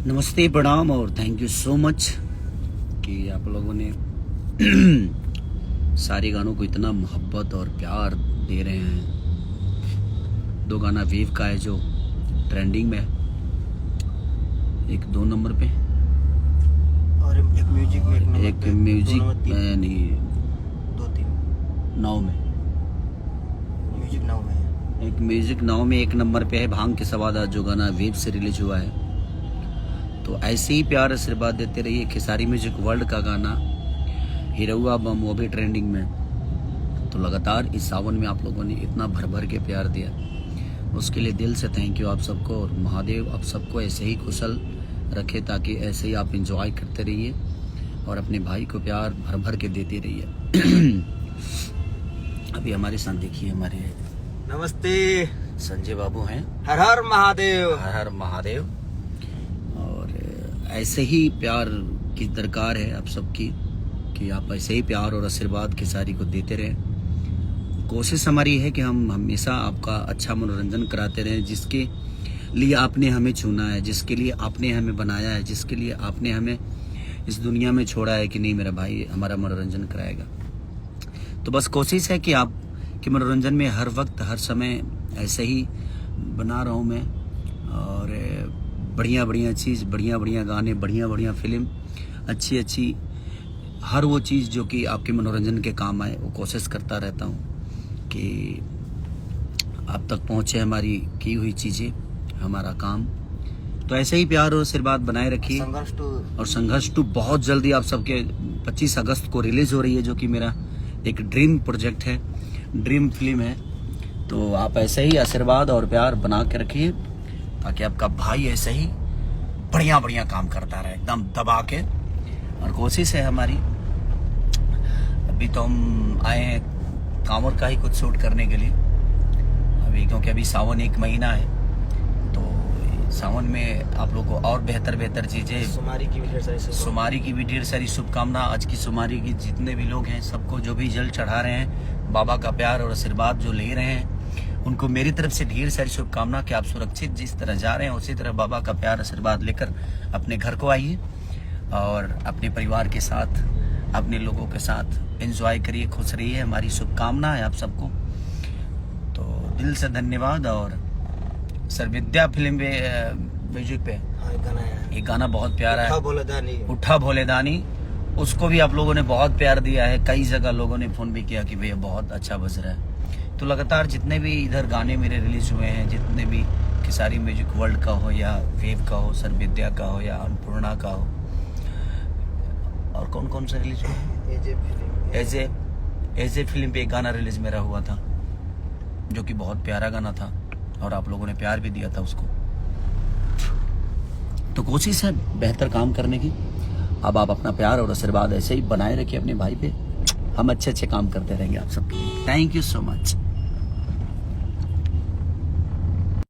नमस्ते, प्रणाम और थैंक यू सो मच कि आप लोगों ने सारे गानों को इतना मोहब्बत और प्यार दे रहे हैं। दो गाना वेव का है जो ट्रेंडिंग में है, एक 2 नंबर पे और एक म्यूजिक में एक म्यूजिक में नहीं 2-3 9 में म्यूजिक नाउ में है। एक म्यूजिक 9 में 1 नंबर पे है भांग के सवाद जो गाना वेव से रिलीज हुआ है। तो ऐसे ही प्यार आशीर्वाद देते रहिए। खेसारी म्यूजिक वर्ल्ड का गाना हिरौआ बम वो भी ट्रेंडिंग में। तो लगातार इस सावन में आप लोगों ने इतना भर भर के प्यार दिया, उसके लिए दिल से थैंक यू आप सबको। और महादेव आप सबको ऐसे ही कुशल रखे ताकि ऐसे ही आप एंजॉय करते रहिए और अपने भाई को प्यार भर भर के देते रहिए। अभी हमारे साथ देखिए हमारे नमस्ते, संजय बाबू हैं। हर हर महादेव। हर हर महादेव। और ऐसे ही प्यार की दरकार है आप सबकी कि आप ऐसे ही प्यार और आशीर्वाद खेसारी को देते रहें। कोशिश हमारी है कि हम हमेशा आपका अच्छा मनोरंजन कराते रहें, जिसके लिए आपने हमें चुना है, जिसके लिए आपने हमें बनाया है, जिसके लिए आपने हमें इस दुनिया में छोड़ा है कि नहीं मेरा भाई हमारा मनोरंजन कराएगा। तो बस कोशिश है कि आप के मनोरंजन में हर वक्त हर समय ऐसे ही बना रहा हूँ मैं। और बढ़िया बढ़िया चीज़, बढ़िया बढ़िया गाने, बढ़िया बढ़िया फिल्म, अच्छी अच्छी हर वो चीज़ जो कि आपके मनोरंजन के काम आए वो कोशिश करता रहता हूँ कि आप तक पहुँचे हमारी की हुई चीज़ें, हमारा काम। तो ऐसे ही प्यार और आशीर्वाद बनाए रखिए। और संघर्ष 2 बहुत जल्दी आप सबके 25 अगस्त को रिलीज हो रही है, जो कि मेरा एक ड्रीम प्रोजेक्ट है, ड्रीम फिल्म है। तो आप ऐसे ही आशीर्वाद और प्यार बना के रखिए ताकि आपका भाई ऐसे ही बढ़िया बढ़िया काम करता रहे एकदम दबा के। और कोशिश है हमारी, अभी तो हम आए हैं कांवर का ही कुछ शूट करने के लिए अभी, क्योंकि अभी सावन 1 महीना है। तो सावन में आप लोग को और बेहतर चीजें, सुमारी की भी ढेर सारी शुभकामना। आज की सुमारी की जितने भी लोग हैं सबको, जो भी जल चढ़ा रहे हैं, बाबा का प्यार और आशीर्वाद जो ले रहे हैं, उनको मेरी तरफ से ढेर सारी शुभकामना कि आप सुरक्षित जिस तरह जा रहे हैं उसी तरह बाबा का प्यार आशीर्वाद लेकर अपने घर को आइए और अपने परिवार के साथ, अपने लोगों के साथ एंजॉय करिए, खुश रहिए। हमारी शुभकामना है आप सबको। तो दिल से धन्यवाद। और सर विद्या फिल्म पे म्यूजिक पे एक गाना बहुत प्यारा है, उठा भोले दानी। उसको भी आप लोगों ने बहुत प्यार दिया है। कई जगह लोगों ने फोन भी किया कि भैया बहुत अच्छा बज रहा है। तो लगातार जितने भी इधर गाने मेरे रिलीज हुए हैं, जितने भी खेसारी म्यूजिक वर्ल्ड का हो या वेव का हो, सर विद्या का हो या अन्नपूर्णा का हो, और कौन कौन सा रिलीज हुआ, एज ए फिल्म पे एक गाना रिलीज मेरा हुआ था जो कि बहुत प्यारा गाना था और आप लोगों ने प्यार भी दिया था उसको। तो कोशिश है बेहतर काम करने की। अब आप अपना प्यार और आशीर्वाद ऐसे ही बनाए रखिए अपने भाई पे। हम अच्छे काम करते रहेंगे आप सबके लिए। Thank you so much.